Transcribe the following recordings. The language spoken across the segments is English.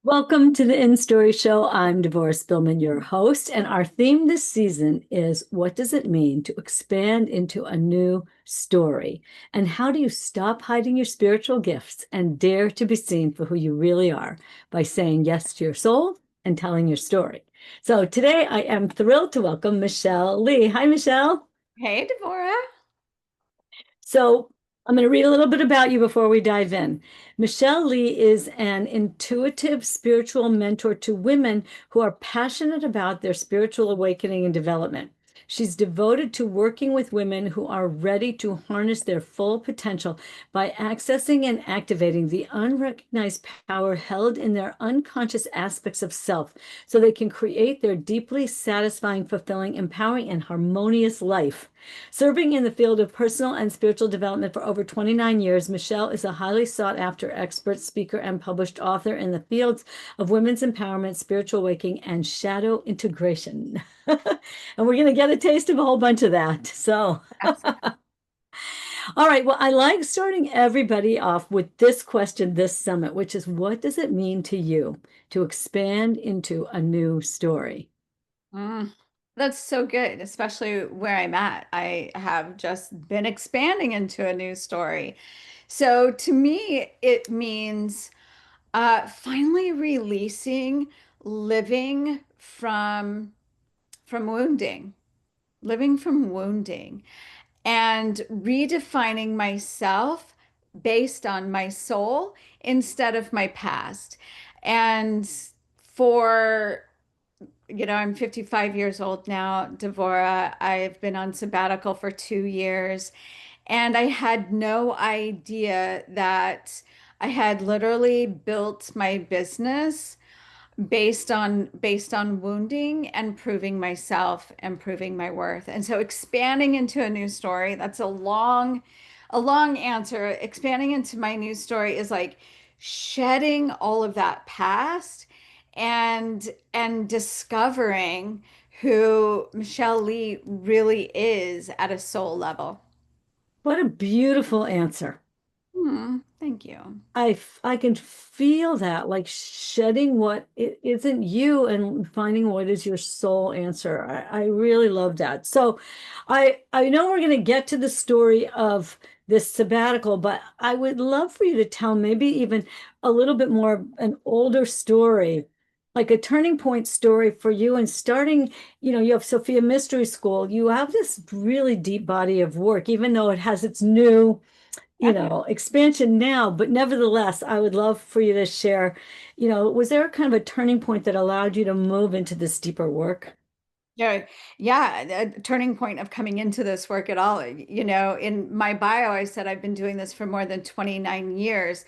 Welcome to the InStory show. I'm Devorah Spilman, your host, and our theme this season is what does it mean to expand into a new story? And how do you stop hiding your spiritual gifts and dare to be seen for who you really are by saying yes to your soul and telling your story? So today I am thrilled to welcome Michelle Lee. Hi, Michelle. Hey, Devorah. So I'm going to read a little bit about you before we dive in. Michelle Lee is an intuitive spiritual mentor to women who are passionate about their spiritual awakening and development. She's devoted to working with women who are ready to harness their full potential by accessing and activating the unrecognized power held in their unconscious aspects of self so they can create their deeply satisfying, fulfilling, empowering, and harmonious life. Serving in the field of personal and spiritual development for over 29 years, Michelle is a highly sought after expert speaker and published author in the fields of women's empowerment, spiritual awakening, and shadow integration. And we're going to get a taste of a whole bunch of that. So, all right. Well, I like starting everybody off with this question this summit, which is what does it mean to you to expand into a new story? Mm, that's so good, especially where I'm at. I have just been expanding into a new story. So to me, it means finally releasing living from wounding, living from wounding, and redefining myself based on my soul instead of my past. And for I'm 55 years old now, Devorah. I've been on sabbatical for 2 years, and I had no idea that I had literally built my business based on wounding and proving myself and proving my worth. And so expanding into a new story, that's a long answer. Expanding into my new story is like shedding all of that past and discovering who Michelle Lee really is at a soul level. What a beautiful answer. Thank you. I can feel that, like shedding what it isn't you and finding what is your soul answer. I really love that. So I know we're going to get to the story of this sabbatical, but I would love for you to tell maybe even a little bit more of an older story, like a turning point story for you and starting, you have Sophia Mystery School. You have this really deep body of work, even though it has its new expansion now, but nevertheless, I would love for you to share, was there kind of a turning point that allowed you to move into this deeper work? Yeah, yeah, a turning point of coming into this work at all. In my bio, I said I've been doing this for more than 29 years.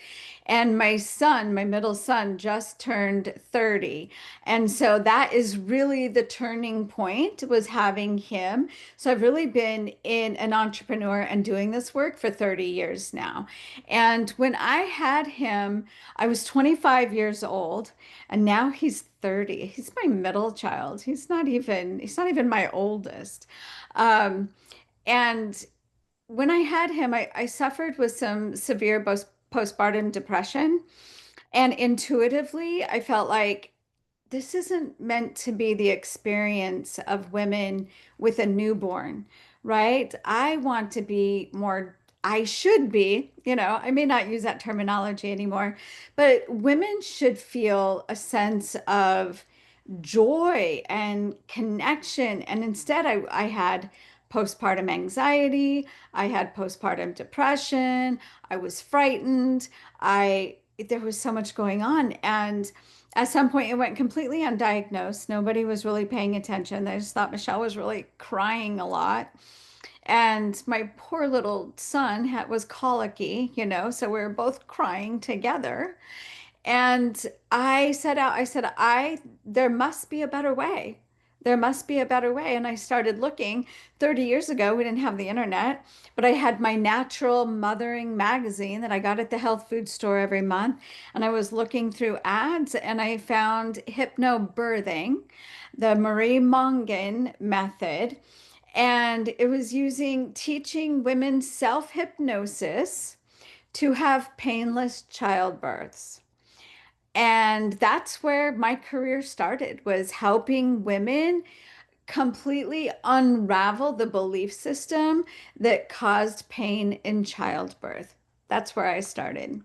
And my son, my middle son, just turned 30. And so that is really the turning point was having him. So I've really been in an entrepreneur and doing this work for 30 years now. And when I had him, I was 25 years old. And now he's 30. He's my middle child. He's not even my oldest. Um, and when I had him, I suffered with some severe postpartum depression. And intuitively, I felt like this isn't meant to be the experience of women with a newborn, right? I want to be more, I should be, I may not use that terminology anymore, but women should feel a sense of joy and connection. And instead, I had postpartum anxiety, I had postpartum depression, I was frightened, there was so much going on. And at some point, it went completely undiagnosed. Nobody was really paying attention. They just thought Michelle was really crying a lot. And my poor little son was colicky, so we were both crying together. And there must be a better way. There must be a better way. And I started looking. 30 years ago, we didn't have the internet, but I had my Natural Mothering magazine that I got at the health food store every month. And I was looking through ads and I found hypnobirthing, the Marie Mongan method. And it was teaching women self-hypnosis to have painless childbirths. And that's where my career started, was helping women completely unravel the belief system that caused pain in childbirth. That's where I started.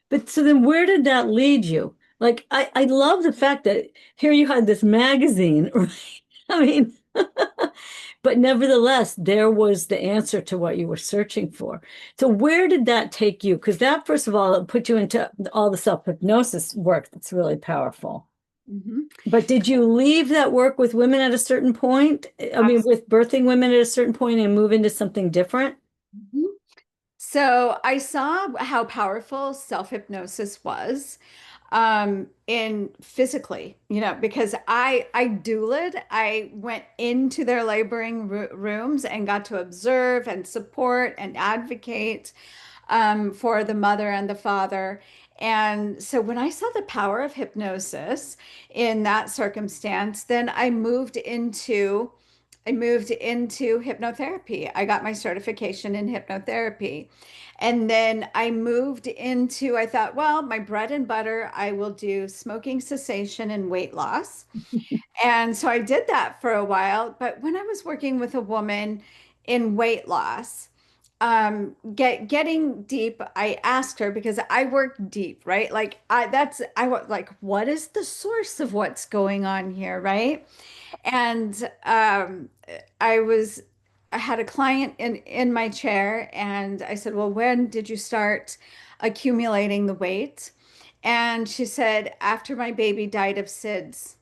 But so then where did that lead you? Like, I love the fact that here you had this magazine, right? I mean, but nevertheless, there was the answer to what you were searching for. So where did that take you? Because that, first of all, put you into all the self-hypnosis work that's really powerful. Mhm. But did you leave that work with women at a certain point? I mean, with birthing women at a certain point and move into something different? Absolutely. So I saw how powerful self-hypnosis was in physically, because I doulaed. I went into their laboring rooms and got to observe and support and advocate for the mother and the father. And so when I saw the power of hypnosis in that circumstance, then I moved into hypnotherapy. I got my certification in hypnotherapy. And then I thought, well, my bread and butter, I will do smoking cessation and weight loss. And so I did that for a while. But when I was working with a woman in weight loss, getting deep, I asked her, because I work deep, right? Like I was like, what is the source of what's going on here, right? And I was I had a client in my chair, and I said, "Well, when did you start accumulating the weight?" And she said, "After my baby died of SIDS."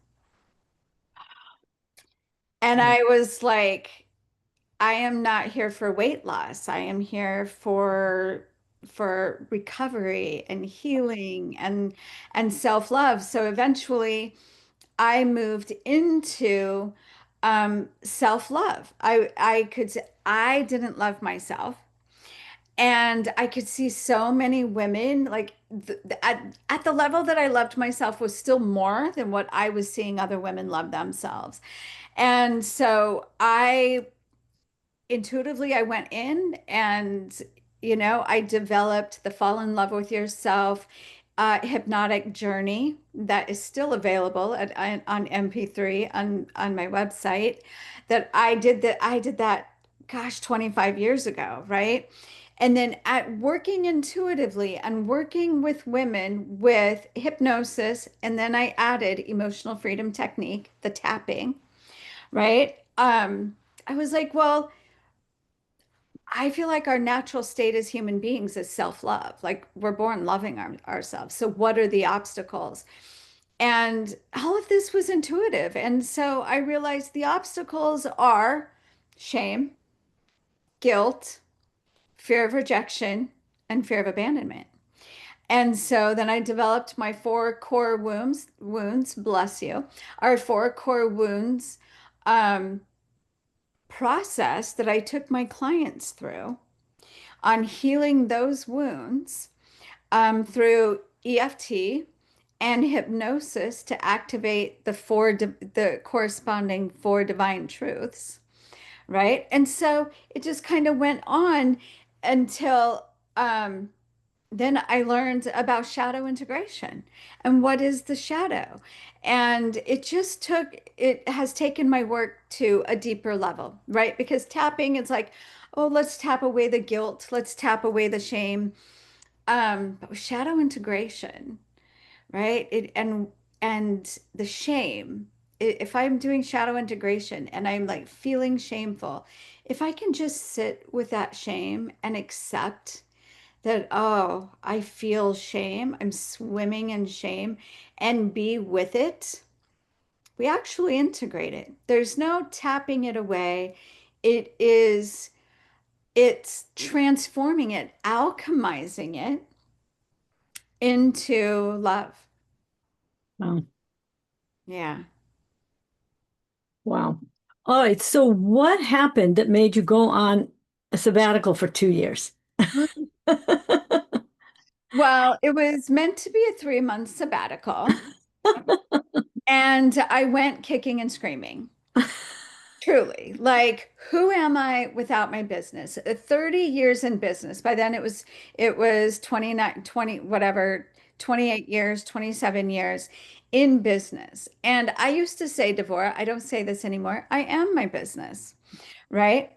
And I was like, I am not here for weight loss. I am here for recovery and healing and self-love. So eventually I moved into self-love. I didn't love myself. And I could see so many women like at the level that I loved myself was still more than what I was seeing other women love themselves. And so I intuitively I went in and I developed the Fall in Love with Yourself hypnotic journey that is still available on MP3 on my website. That I did that, gosh, 25 years ago, right? And then at working intuitively and working with women with hypnosis, and then I added emotional freedom technique, the tapping, right? I was like, well, I feel like our natural state as human beings is self-love. Like we're born loving ourselves. So what are the obstacles? And all of this was intuitive. And so I realized the obstacles are shame, guilt, fear of rejection, and fear of abandonment. And so then I developed my four core wounds, bless you, our four core wounds um, process that I took my clients through on healing those wounds through EFT and hypnosis to activate the corresponding four divine truths, right? And so it just kind of went on until then I learned about shadow integration and what is the shadow. And it has taken my work to a deeper level, right? Because tapping, it's like, oh, let's tap away the guilt, let's tap away the shame. But with shadow integration, right? And the shame, if I'm doing shadow integration and I'm like feeling shameful, if I can just sit with that shame and accept that, oh, I feel shame, I'm swimming in shame, and be with it, we actually integrate it. There's no tapping it away. It is, it's transforming it, alchemizing it into love. Wow. Yeah. Wow. All right. So what happened that made you go on a sabbatical for 2 years? Well, it was meant to be a 3 month sabbatical, and I went kicking and screaming. Truly, like, who am I without my business? 30 years in business. By then it was 29, 20, whatever, 28 years, 27 years in business. And I used to say, Devorah, I don't say this anymore, I am my business, right?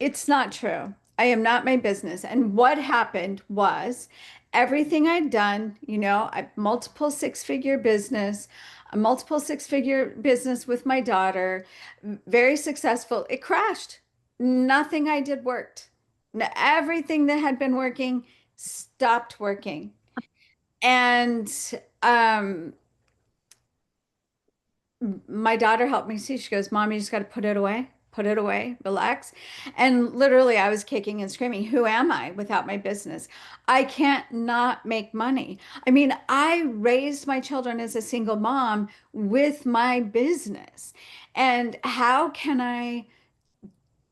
It's not true. I am not my business. And what happened was everything I'd done, a multiple six-figure business, a multiple six-figure business with my daughter, very successful. It crashed. Nothing I did worked. Everything that had been working stopped working. And um, my daughter helped me see. She goes, Mom, you just got to put it away, relax. And literally, I was kicking and screaming, who am I without my business? I can't not make money. I mean, I raised my children as a single mom with my business. And how can I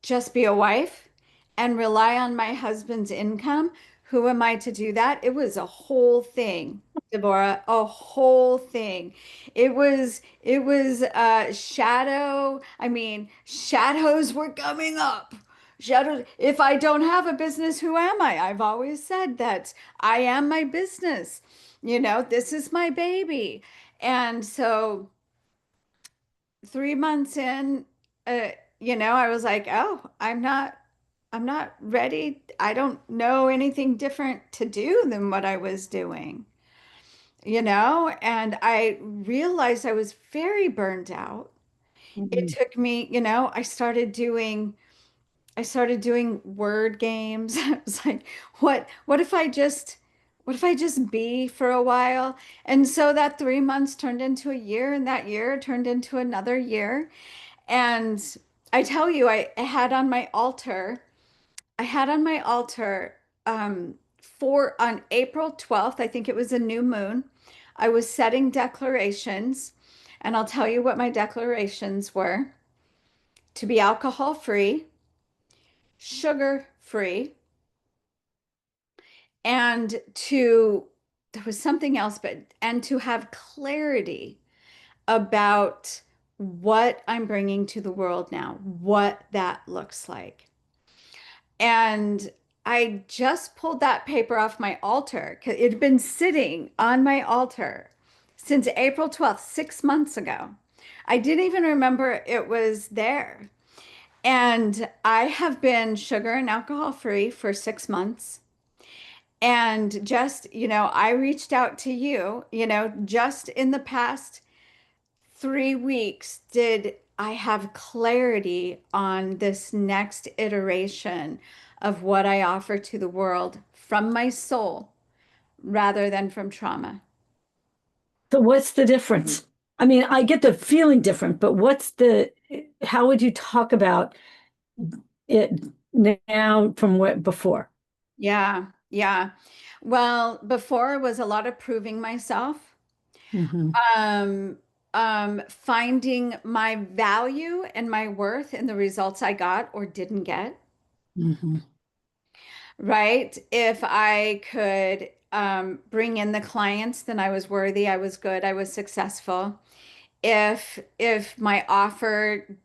just be a wife and rely on my husband's income? Who am I to do that? It was a whole thing, Deborah, a whole thing. It was shadow. I mean, shadows were coming up. Shadows. If I don't have a business, who am I? I've always said that I am my business. This is my baby. And so 3 months in, uh, I was like, oh, I'm not ready. I don't know anything different to do than what I was doing, and I realized I was very burned out. It Mhm. took me, I started doing word games. I was like, what if I just be for a while? And so that 3 months turned into a year, and that year turned into another year. And I tell you, I had on my altar for on April 12th, I think it was a new moon. I was setting declarations, and I'll tell you what my declarations were: to be alcohol free, sugar free, and there was something else, and to have clarity about what I'm bringing to the world now, what that looks like. And I just pulled that paper off my altar because it had been sitting on my altar since April 12th, 6 months ago. I didn't even remember it was there. And I have been sugar and alcohol free for 6 months. And just, I reached out to you, just in the past 3 weeks did I have clarity on this next iteration of what I offer to the world from my soul rather than from trauma. So what's the difference? I mean, I get the feeling different, but how would you talk about it now from what before? Yeah, yeah. Well, before it was a lot of proving myself, Hmm. um, finding my value and my worth in the results I got or didn't get. Hmm. Right? If I could bring in the clients, then I was worthy, I was good, I was successful. If my offer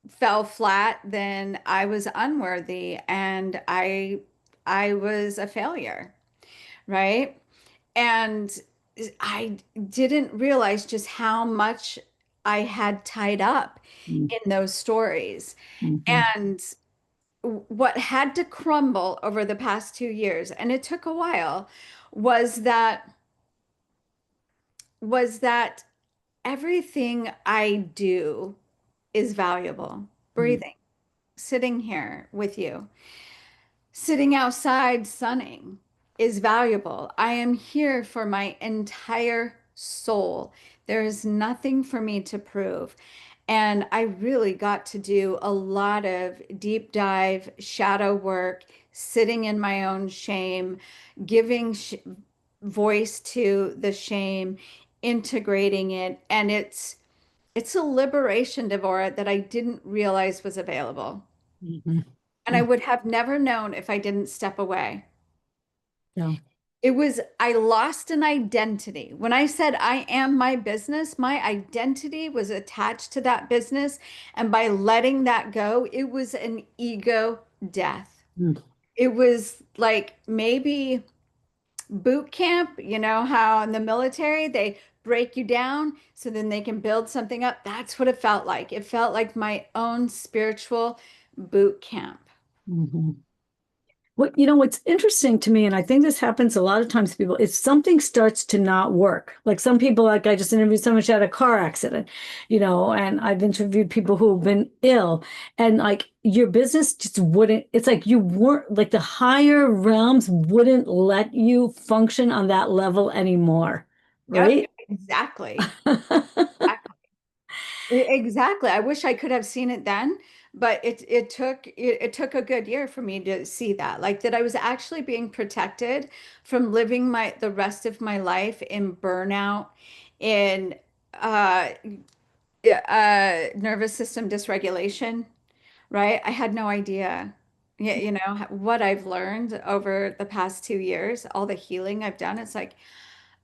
fell flat, then I was unworthy and I was a failure, right? And I didn't realize just how much I had tied up in those stories. Hmm. And what had to crumble over the past 2 years, and it took a while, was that everything I do is valuable. Breathing, sitting here with you, sitting outside sunning is valuable. I am here for my entire soul. There is nothing for me to prove. And I really got to do a lot of deep dive shadow work, sitting in my own shame, giving voice to the shame, integrating it. And it's a liberation, Devorah, that I didn't realize was available. Hmm. And I would have never known if I didn't step away. Yeah. I lost an identity. When I said I am my business, my identity was attached to that business. And by letting that go, it was an ego death. Mm. It was like maybe boot camp, you know how in the military they break you down so then they can build something up. That's what it felt like. It felt like my own spiritual boot camp. Mhm. What, what's interesting to me, and I think this happens a lot of times to people, is something starts to not work. Like some people, like I just interviewed someone who had a car accident, and I've interviewed people who have been ill, and like your business just wouldn't, it's like you weren't, like the higher realms wouldn't let you function on that level anymore, Yep, right? exactly. Exactly. I wish I could have seen it then, but it took a good year for me to see that. Like that I was actually being protected from living the rest of my life in burnout, in uh nervous system dysregulation, right? I had no idea. Yeah, you know, what I've learned over the past 2 years, all the healing I've done, it's like,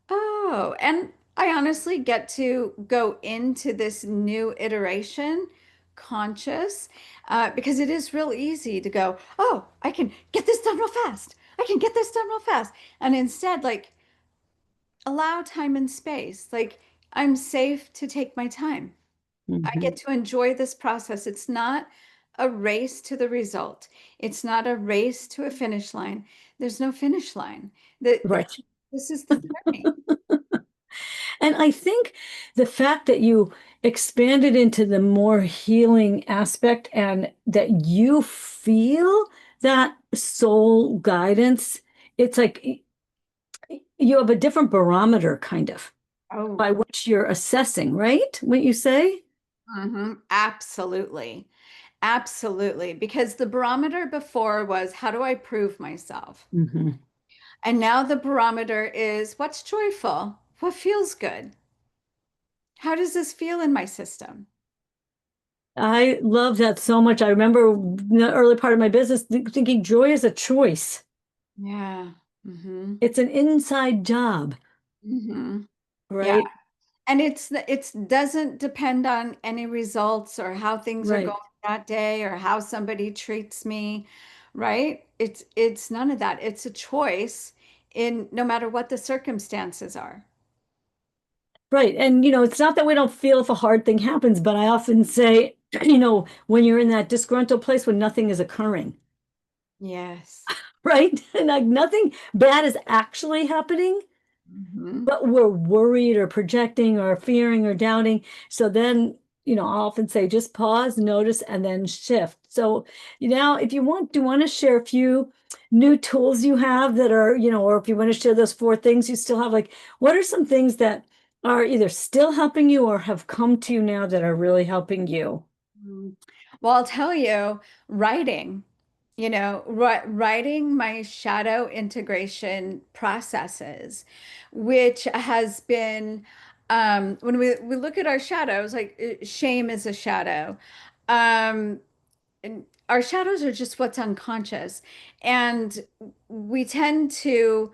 oh, and I honestly get to go into this new iteration conscious, because it is real easy to go, oh, I can get this done real fast. I can get this done real fast. And instead, like, allow time and space. Like, I'm safe to take my time. I Mhm. get to enjoy this process. It's not a race to the result. It's not a race to a finish line. There's no finish line. The, Right. this is the journey. And I think the fact that you expanded into the more healing aspect and that you feel that soul guidance, it's like you have a different barometer kind of Oh, by which you're assessing, right? What you say? absolutely. Absolutely. Because the barometer before was how do I prove myself? Hmm. And now the barometer is what's joyful? What feels good? How does this feel in my system? I love that so much. I remember in the early part of my business thinking joy is a choice. Yeah. Hmm. It's an inside job, Hmm. Yeah. right? And it's doesn't depend on any results or how things are going Right. that day or how somebody treats me, right? It's none of that. It's a choice in no matter what the circumstances are. Right. And, it's not that we don't feel if a hard thing happens, but I often say, when you're in that disgruntled place when nothing is occurring, Yes. right? And like nothing bad is actually happening, Hmm. but we're worried or projecting or fearing or doubting. So then, I'll often say just pause, notice, and then shift. So now if do you want to share a few new tools you have that are, or if you want to share those four things you still have, like what are some things that are either still helping you or have come to you now that are really helping you? Mm. Well, I'll tell you, writing, writing my shadow integration processes, which has been, when we look at our shadows, like shame is a shadow. Um, and our shadows are just what's unconscious. And we tend to,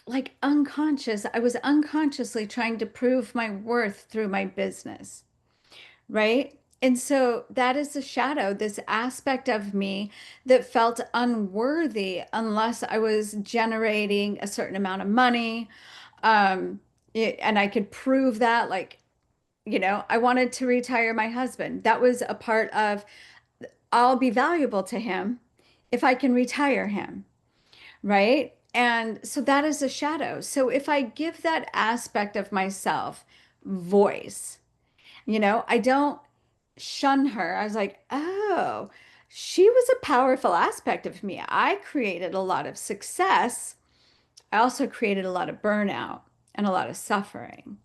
like unconscious, I was unconsciously trying to prove my worth through my business. Right? And so that is the shadow, this aspect of me that felt unworthy unless I was generating a certain amount of money. Um, and I could prove that, like, I wanted to retire my husband. That was a part of I'll be valuable to him if I can retire him. Right? And so that is a shadow. So if I give that aspect of myself voice, I don't shun her. I was like, oh, she was a powerful aspect of me. I created a lot of success. I also created a lot of burnout and a lot of suffering,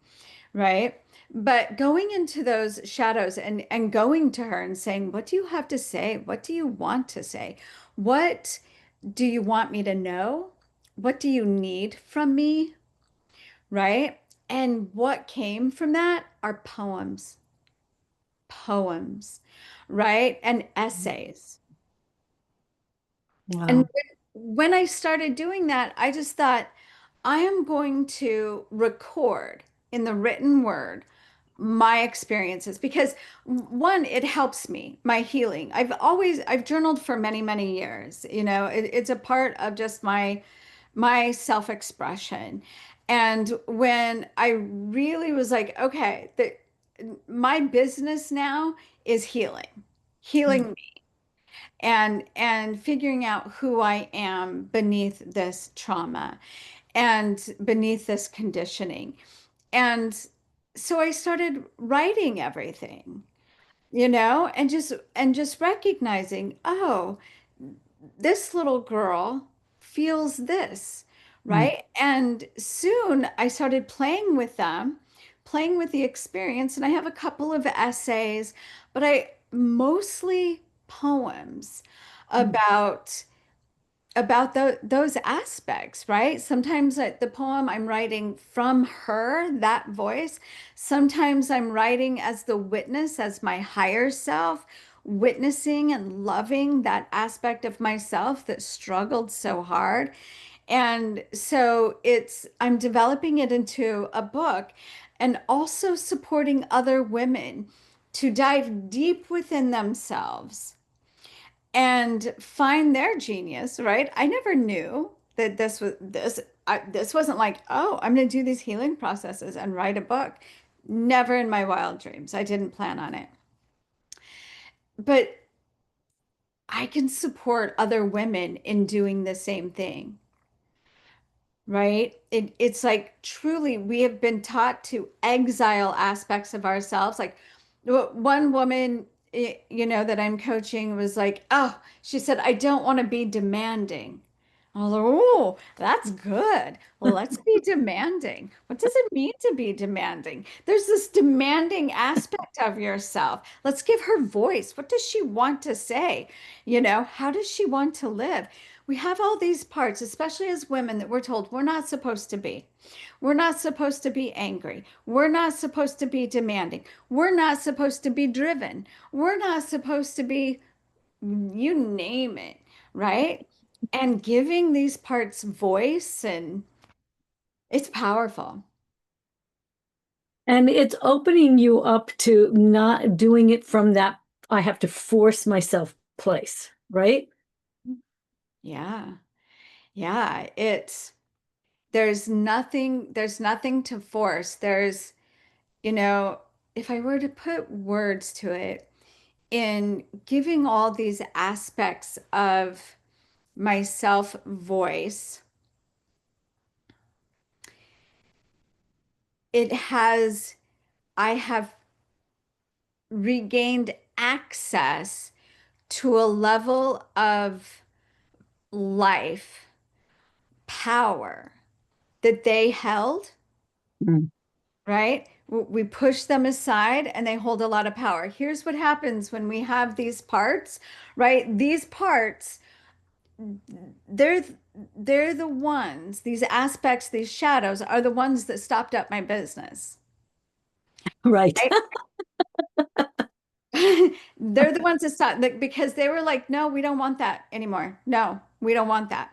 right? But going into those shadows and going to her and saying, what do you have to say? What do you want to say? What do you want me to know? What do you need from me? Right? And what came from that are poems, right? And essays. And Wow. when I started doing that, I just thought, I am going to record in the written word my experiences because one, it helps me, my healing. I've journaled for many, many years. It's a part of just my self-expression. And when I really was like, okay, my business now is healing me and figuring out who I am beneath this trauma and beneath this conditioning. And so I started writing everything, and just recognizing, oh, this little girl feels this, Mm. right? And soon I started playing with them, playing with the experience. And I have a couple of essays, but I mostly poems Mm. about those aspects, right? Sometimes the poem I'm writing from her, that voice. Sometimes I'm writing as the witness, as my higher self, witnessing and loving that aspect of myself that struggled so hard. And so I'm developing it into a book and also supporting other women to dive deep within themselves and find their genius, right? I never knew that this wasn't like, oh, I'm going to do these healing processes and write a book. Never in my wild dreams. I didn't plan on it. But I can support other women in doing the same thing, right? It's like truly we have been taught to exile aspects of ourselves. Like one woman, that I'm coaching was like, oh, she said, I don't want to be demanding. I was like, oh, that's good. Well, let's be demanding. What does it mean to be demanding? There's this demanding aspect of yourself. Let's give her voice. What does she want to say? How does she want to live? We have all these parts, especially as women, that we're told we're not supposed to be. We're not supposed to be angry. We're not supposed to be demanding. We're not supposed to be driven. We're not supposed to be, you name it, right? And giving these parts voice, and it's powerful. And it's opening you up to not doing it from that I have to force myself place, right? Yeah. Yeah. There's nothing to force. You know, if I were to put words to it, in giving all these aspects of myself voice, it has, I have regained access to a level of life power that they held, Mm. right? We push them aside and they hold a lot of power. Here's what happens when we have these parts, right? These parts, they're they're the ones, these aspects, these shadows are the ones that stopped up my business. Right. Right? They're the ones that stopped because they were like, no, we don't want that anymore. No, we don't want that.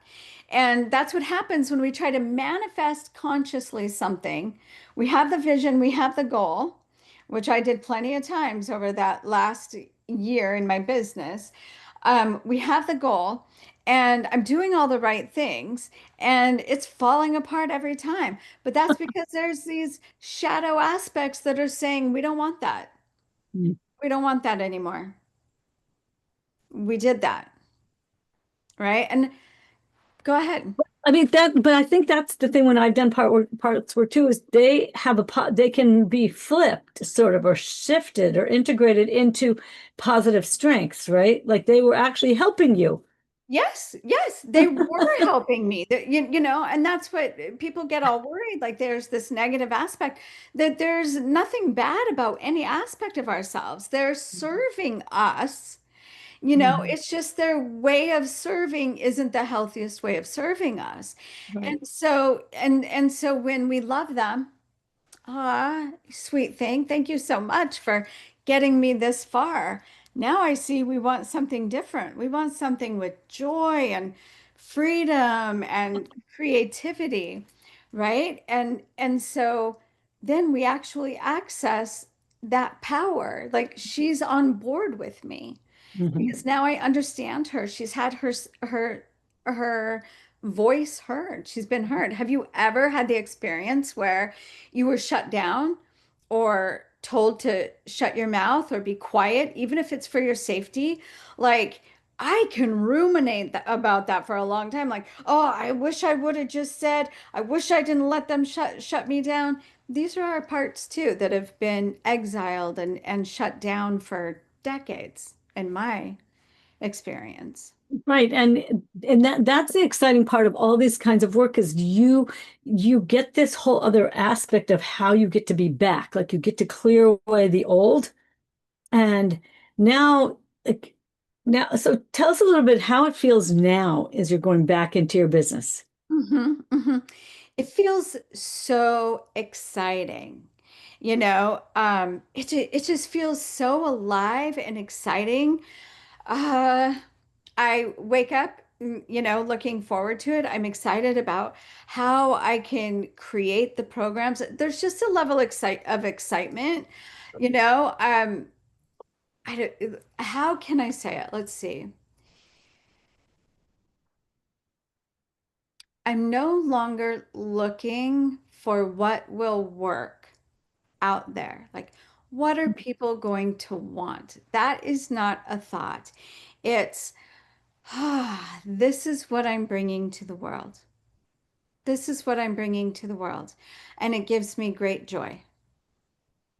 And that's what happens when we try to manifest consciously something. We have the vision, we have the goal, which I did plenty of times over that last year in my business. We have the goal, and I'm doing all the right things, and it's falling apart every time. But that's because there's these shadow aspects that are saying, we don't want that. Mm. We don't want that anymore. We did that, right? And go ahead. I mean that, but I think that's the thing when I've done parts work too, is they have they can be flipped sort of or shifted or integrated into positive strengths, right? Like they were actually helping you. Yes, yes, they were helping me. And that's what people get all worried. Like there's this negative aspect that there's nothing bad about any aspect of ourselves. They're serving us. Mhm. It's just their way of serving isn't the healthiest way of serving us. Right. And so when we love them, ah, sweet thing. Thank you so much for getting me this far. Now I see we want something different. We want something with joy and freedom and creativity, right? And so then we actually access that power. Like she's on board with me Mhm. because now I understand her. She's had her voice heard. She's been heard. Have you ever had the experience where you were shut down or told to shut your mouth or be quiet, even if it's for your safety? Like, I can ruminate about that for a long time. Like, oh, I wish I would have just said, I wish I didn't let them shut me down. These are our parts too that have been exiled and shut down for decades, in my experience. Right. And that's the exciting part of all these kinds of work is you get this whole other aspect of how you get to be back. Like you get to clear away the old. And now like so tell us a little bit how it feels now as you're going back into your business. Hmm. It feels so exciting. It just feels so alive and exciting. Uh, I wake up, looking forward to it. I'm excited about how I can create the programs. There's just a level of excitement, you know. How can I say it? Let's see. I'm no longer looking for what will work out there. Like, what are people going to want? That is not a thought. It's, this is what I'm bringing to the world. This is what I'm bringing to the world. And it gives me great joy.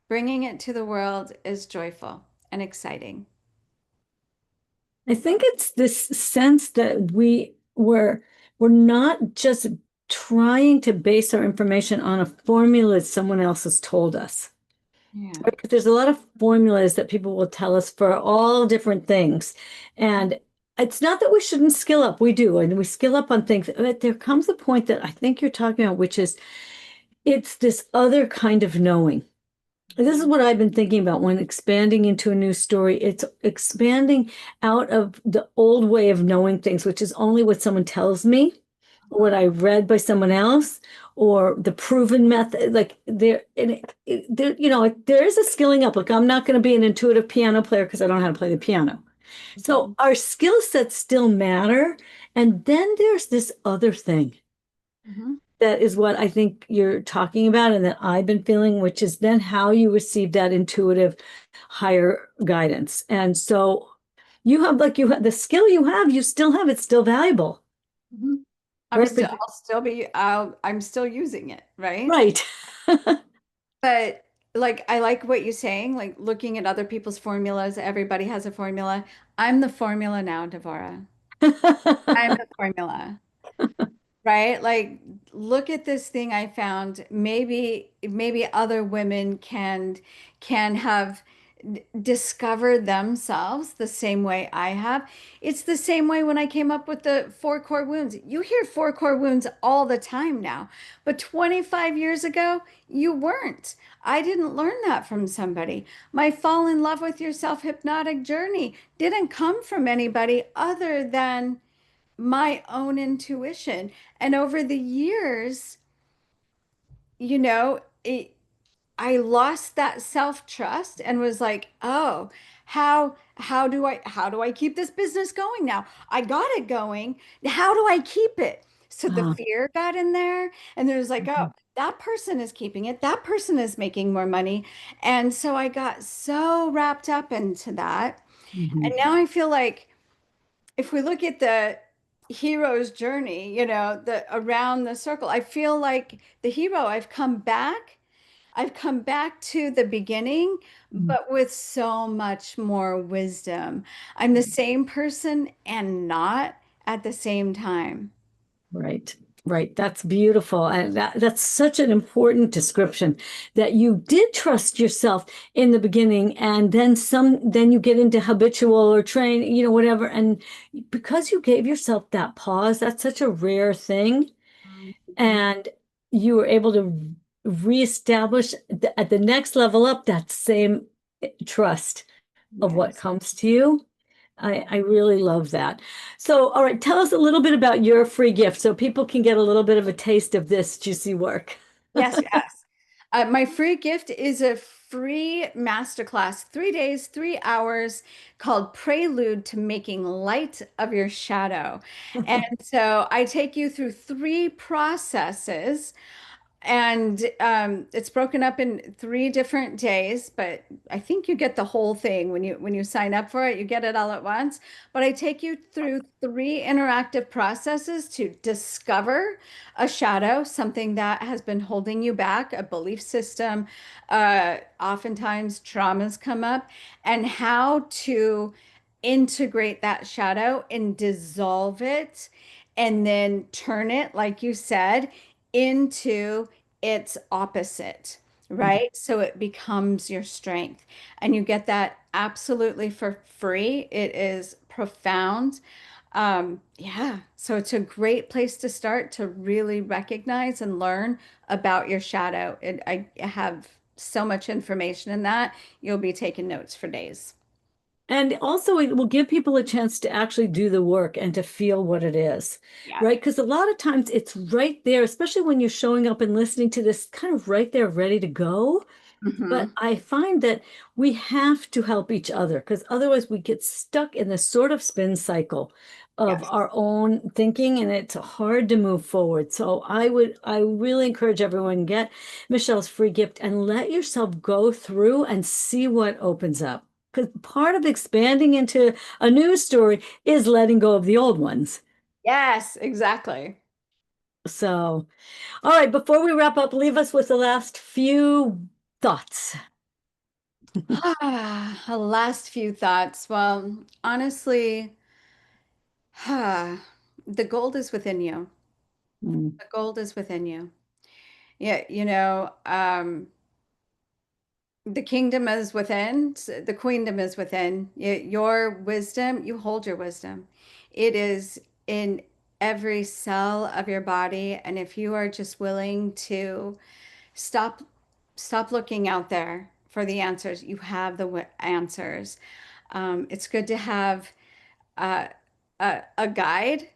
Bringing it to the world is joyful and exciting. I think it's this sense that we're not just trying to base our information on a formula that someone else has told us. Yeah. Right? There's a lot of formulas that people will tell us for all different things. And it's not that we shouldn't skill up. We do, and we skill up on things. But there comes a point that I think you're talking about, which is it's this other kind of knowing. This is what I've been thinking about when expanding into a new story. It's expanding out of the old way of knowing things, which is only what someone tells me, or what I read by someone else, or the proven method. Like there, there is a skilling up. Like I'm not going to be an intuitive piano player because I don't know how to play the piano. So Mhm. our skill sets still matter. And then there's this other thing Mhm. that is what I think you're talking about and that I've been feeling, which is then how you receive that intuitive higher guidance. And so you have the skill you have, you still have it's still valuable, Mhm. right? But I'm still using it, right? right. But like I like what you're saying, like looking at other people's formulas, everybody has a formula. I'm the formula now, Devorah. I'm the formula. Right? Like, look at this thing I found. Maybe other women can have discovered themselves the same way I have. It's the same way when I came up with the four core wounds. You hear four core wounds all the time now, but 25 years ago, you weren't. I didn't learn that from somebody. My fall in love with yourself hypnotic journey didn't come from anybody other than my own intuition. And over the years, you know, it, I lost that self-trust and was like, "Oh, how do I keep this business going now? I got it going. How do I keep it?" So the Ah, fear got in there and there was like, "Oh, mhm, that person is keeping it. That person is making more money." And so I got so wrapped up into that. And mhm, now I feel like if we look at the hero's journey, the around the circle, I feel like the hero, I've come back to the beginning, mhm. but with so much more wisdom. I'm the same person and not at the same time. Right, right. That's beautiful. And that's such an important description that you did trust yourself in the beginning and then you get into habitual or train, whatever. And because you gave yourself that pause, that's such a rare thing. Mhm. And you were able to reestablish at the next level up that same trust of what Yes. comes to you. I really love that. So, all right, tell us a little bit about your free gift so people can get a little bit of a taste of this juicy work. Yes, yes. My free gift is a free masterclass, 3 days, 3 hours, called Prelude to Making Light of Your Shadow. And so I take you through three processes, and it's broken up in 3 different days, but I think you get the whole thing when you sign up for it. You get it all at once. But I take you through three interactive processes to discover a shadow, something that has been holding you back, a belief system. Oftentimes traumas come up, and how to integrate that shadow and dissolve it, and then turn it, like you said, into its opposite, right? So it becomes your strength. And you get that absolutely for free. It is profound. Yeah, so it's a great place to start to really recognize and learn about your shadow. I have so much information in that. You'll be taking notes for days. And also, it will give people a chance to actually do the work and to feel what it is, Yeah. right? Because a lot of times it's right there, especially when you're showing up and listening to this kind of right there, ready to go. But Hmm. I find that we have to help each other because otherwise we get stuck in this sort of spin cycle of Yes. our own thinking and it's hard to move forward. So I really encourage everyone, get Michelle's free gift and let yourself go through and see what opens up. Because part of expanding into a new story is letting go of the old ones. Yes, exactly. So, all right, before we wrap up, leave us with the last few thoughts. A last few thoughts. Well, honestly, the gold is within you. Mm, The gold is within you. Yeah, the kingdom is within, the queendom is within. Your wisdom, you hold your wisdom. It is in every cell of your body. And if you are just willing to stop, stop looking out there for the answers, you have the answers. It's good to have uh, a guide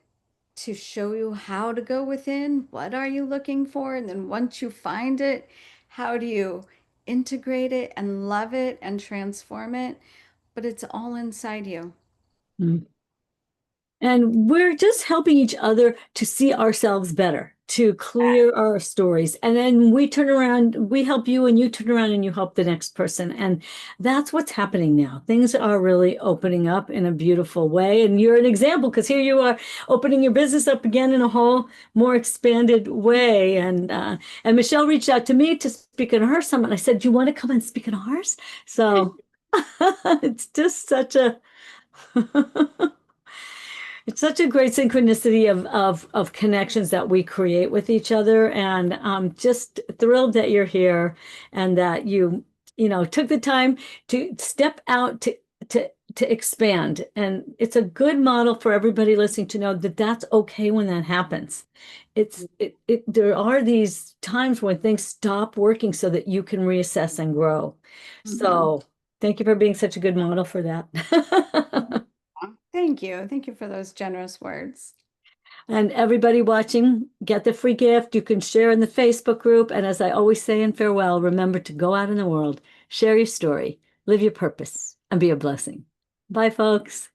to show you how to go within. What are you looking for? And then once you find it, how do you integrate it and love it and transform it? But it's all inside you. mm. And we're just helping each other to see ourselves better, to clear our stories. And then we turn around, we help you, and you turn around and you help the next person. And that's what's happening now. Things are really opening up in a beautiful way. And you're an example because here you are opening your business up again in a whole more expanded way. And Michelle reached out to me to speak at her summit. I said, "Do you want to come and speak at ours?" So it's just such a it's such a great synchronicity of connections that we create with each other, and I'm just thrilled that you're here and that you took the time to step out to expand. And it's a good model for everybody listening to know that that's okay when that happens. There are these times when things stop working so that you can reassess and grow. Mhm. So thank you for being such a good model for that. Thank you. Thank you for those generous words. And everybody watching, get the free gift. You can share in the Facebook group. And as I always say in farewell, remember to go out in the world, share your story, live your purpose, and be a blessing. Bye, folks.